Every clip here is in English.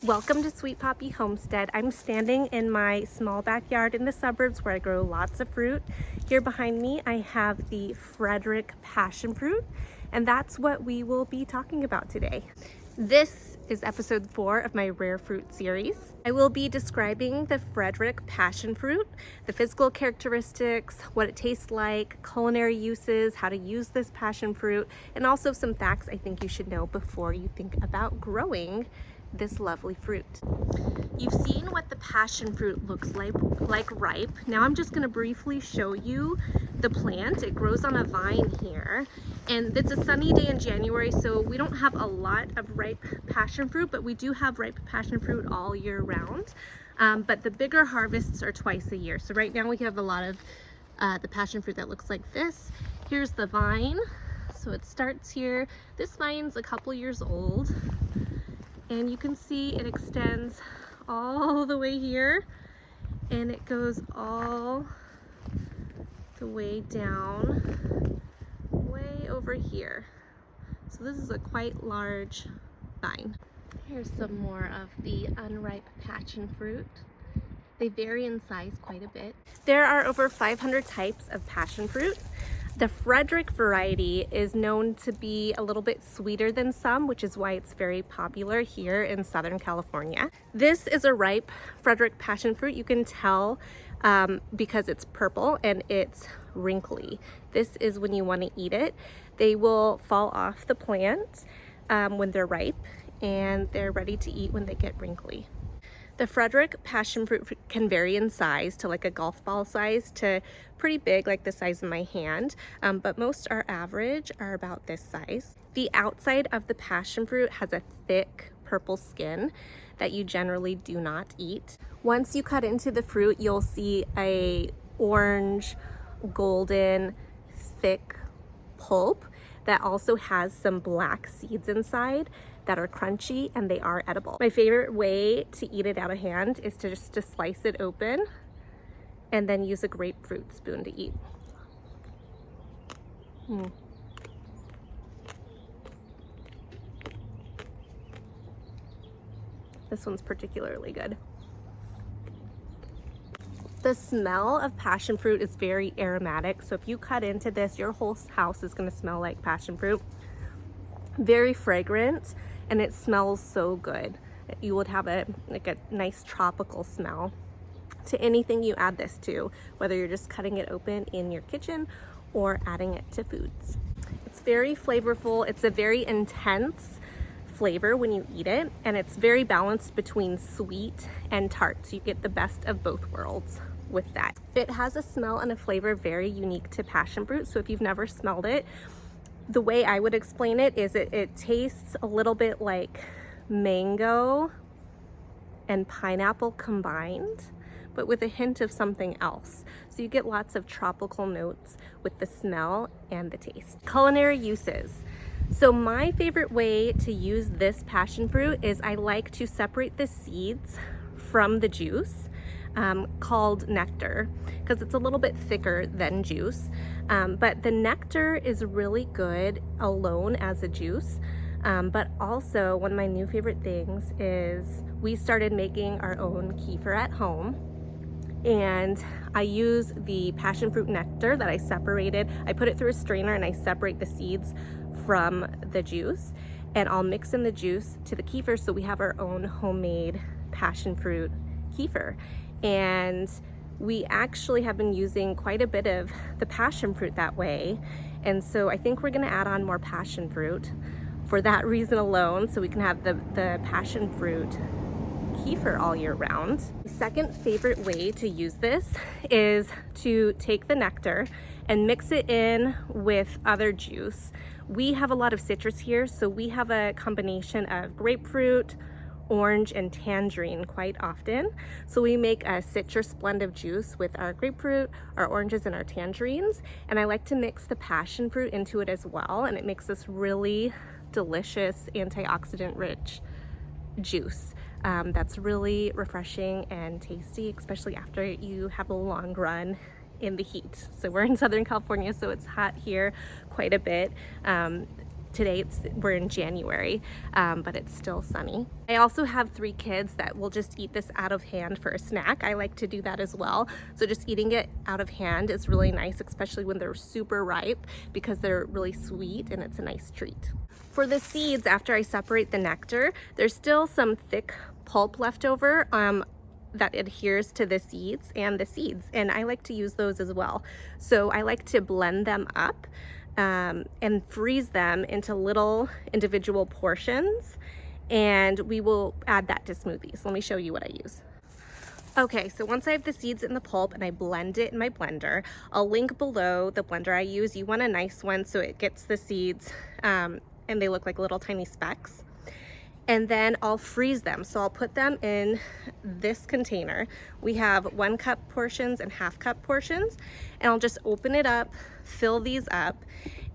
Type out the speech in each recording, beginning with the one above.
Welcome to Sweet Poppy Homestead. I'm standing in my small backyard in the suburbs where I grow lots of fruit. Here behind me I have the Frederick Passion Fruit, and that's what we will be talking about today. This is episode 4 of my rare fruit series. I will be describing the Frederick Passion Fruit, the physical characteristics, what it tastes like, culinary uses, how to use this passion fruit, and also some facts I think you should know before you think about growing this lovely fruit. You've seen what the passion fruit looks like ripe. Now I'm just going to briefly show you the plant. It grows on a vine here, and it's a sunny day in January, so we don't have a lot of ripe passion fruit, but we do have ripe passion fruit all year round. But the bigger harvests are twice a year. So right now we have a lot of the passion fruit that looks like this. Here's the vine. So it starts here. This vine's a couple years old, and you can see it extends all the way here, and it goes all the way down, way over here. So this is a quite large vine. Here's some more of the unripe passion fruit. They vary in size quite a bit. There are over 500 types of passion fruit. The Frederick variety is known to be a little bit sweeter than some, which is why it's very popular here in Southern California. This is a ripe Frederick passion fruit. You can tell because it's purple and it's wrinkly. This is when you want to eat it. They will fall off the plant when they're ripe, and they're ready to eat when they get wrinkly. The Frederick passion fruit can vary in size to like a golf ball size to pretty big, like the size of my hand, but most are average, are about this size. The outside of the passion fruit has a thick purple skin that you generally do not eat. Once you cut into the fruit, you'll see a orange, golden, thick pulp that also has some black seeds inside that are crunchy, and they are edible. My favorite way to eat it out of hand is to just slice it open and then use a grapefruit spoon to eat. This one's particularly good. The smell of passion fruit is very aromatic, so if you cut into this, your whole house is going to smell like passion fruit. Very fragrant, and it smells so good. You would have a nice tropical smell to anything you add this to, whether you're just cutting it open in your kitchen or adding it to foods. It's very flavorful. It's a very intense flavor when you eat it, and it's very balanced between sweet and tart, so you get the best of both worlds with that. It has a smell and a flavor very unique to passion fruit, so if you've never smelled it, the way I would explain it is it tastes a little bit like mango and pineapple combined, but with a hint of something else. So you get lots of tropical notes with the smell and the taste. Culinary uses. So my favorite way to use this passion fruit is I like to separate the seeds from the juice, called nectar, because it's a little bit thicker than juice. But the nectar is really good alone as a juice. But also one of my new favorite things is we started making our own kefir at home. And I use the passion fruit nectar that I separated. I put it through a strainer and I separate the seeds from the juice, and I'll mix in the juice to the kefir, so we have our own homemade passion fruit kefir. And we actually have been using quite a bit of the passion fruit that way, and so I think we're going to add on more passion fruit for that reason alone, so we can have the passion fruit kefir all year round. The second favorite way to use this is to take the nectar and mix it in with other juice. We have a lot of citrus here, so we have a combination of grapefruit, orange, and tangerine quite often. So we make a citrus blend of juice with our grapefruit, our oranges, and our tangerines. And I like to mix the passion fruit into it as well, and it makes this really delicious antioxidant rich juice that's really refreshing and tasty, especially after you have a long run in the heat. So we're in Southern California, so it's hot here quite a bit. today we're in January, but it's still sunny. I also have 3 kids that will just eat this out of hand for a snack. I like to do that as well. So just eating it out of hand is really nice, especially when they're super ripe, because they're really sweet and it's a nice treat. For the seeds, after I separate the nectar, there's still some thick pulp left over that adheres to the seeds, and I like to use those as well. So I like to blend them up and freeze them into little individual portions, and we will add that to smoothies. Let me show you what I use. Okay, so once I have the seeds in the pulp and I blend it in my blender, I'll link below the blender I use. You want a nice one so it gets the seeds and they look like little tiny specks. And then I'll freeze them. So I'll put them in this container. We have 1 cup portions and half cup portions, and I'll just open it up, fill these up,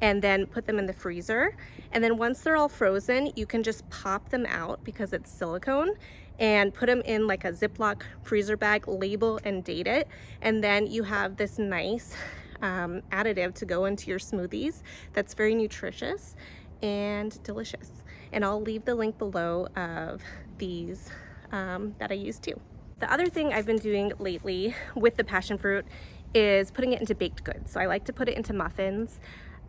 and then put them in the freezer. And then once they're all frozen, you can just pop them out because it's silicone, and put them in like a Ziploc freezer bag, label and date it. And then you have this nice additive to go into your smoothies that's very nutritious and delicious. And I'll leave the link below of these that I use too. The other thing I've been doing lately with the passion fruit is putting it into baked goods. So I like to put it into muffins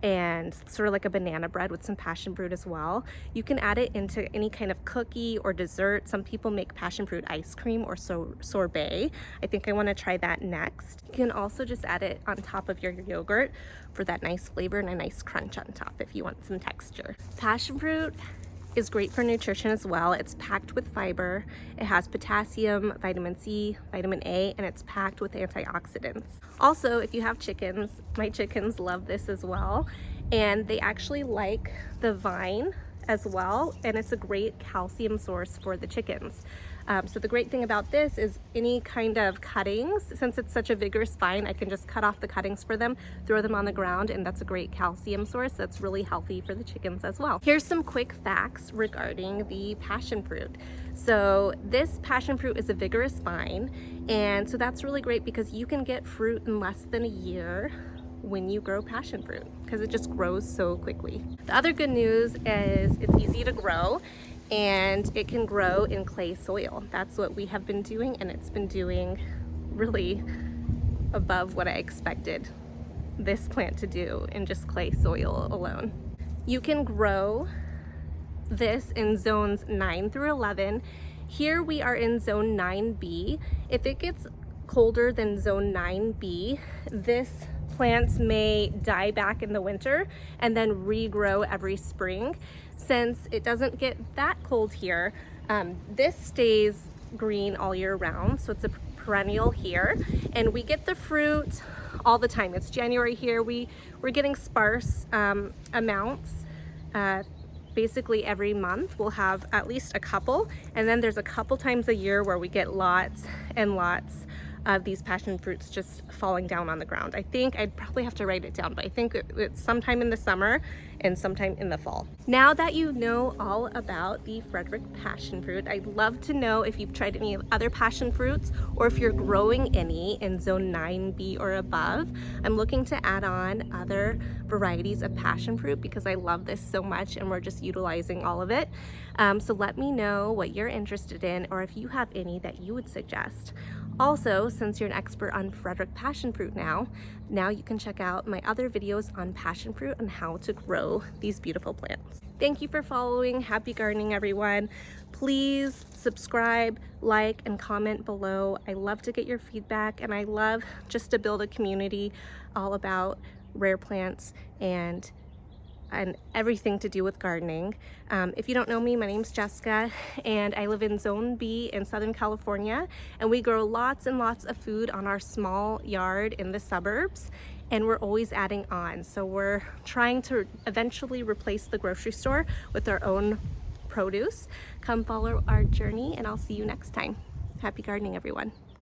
and sort of like a banana bread with some passion fruit as well. You can add it into any kind of cookie or dessert. Some people make passion fruit ice cream or sorbet. I think I want to try that next. You can also just add it on top of your yogurt for that nice flavor and a nice crunch on top if you want some texture. Passion fruit is great for nutrition as well. It's packed with fiber. It has potassium, vitamin C, vitamin A, and it's packed with antioxidants. Also, if you have chickens, my chickens love this as well, and they actually like the vine as well, and it's a great calcium source for the chickens. So the great thing about this is any kind of cuttings, since it's such a vigorous vine, I can just cut off the cuttings for them, throw them on the ground, and that's a great calcium source that's really healthy for the chickens as well. Here's some quick facts regarding the passion fruit. So this passion fruit is a vigorous vine, and so that's really great because you can get fruit in less than a year when you grow passion fruit because it just grows so quickly. The other good news is it's easy to grow, and it can grow in clay soil. That's what we have been doing, and it's been doing really above what I expected this plant to do in just clay soil alone. You can grow this in zones 9 through 11. Here we are in zone 9B. If it gets colder than zone 9B, this plants may die back in the winter and then regrow every spring. Since it doesn't get that cold here, this stays green all year round, so it's a perennial here, and we get the fruit all the time. It's January here. We're getting sparse amounts. Basically every month we'll have at least a couple, and then there's a couple times a year where we get lots and lots of these passion fruits just falling down on the ground. I think I'd probably have to write it down, but I think it's sometime in the summer and sometime in the fall. Now that you know all about the Frederick Passion Fruit, I'd love to know if you've tried any other passion fruits or if you're growing any in zone 9B or above. I'm looking to add on other varieties of passion fruit because I love this so much and we're just utilizing all of it. So let me know what you're interested in or if you have any that you would suggest. Also, since you're an expert on Frederick Passion Fruit now you can check out my other videos on passion fruit and how to grow these beautiful plants. Thank you for following. Happy gardening, everyone. Please subscribe, like, and comment below. I love to get your feedback, and I love just to build a community all about rare plants and everything to do with gardening. If you don't know me, my name's Jessica, and I live in Zone B in Southern California, and we grow lots and lots of food on our small yard in the suburbs, and we're always adding on. So we're trying to eventually replace the grocery store with our own produce. Come follow our journey, and I'll see you next time. Happy gardening, everyone.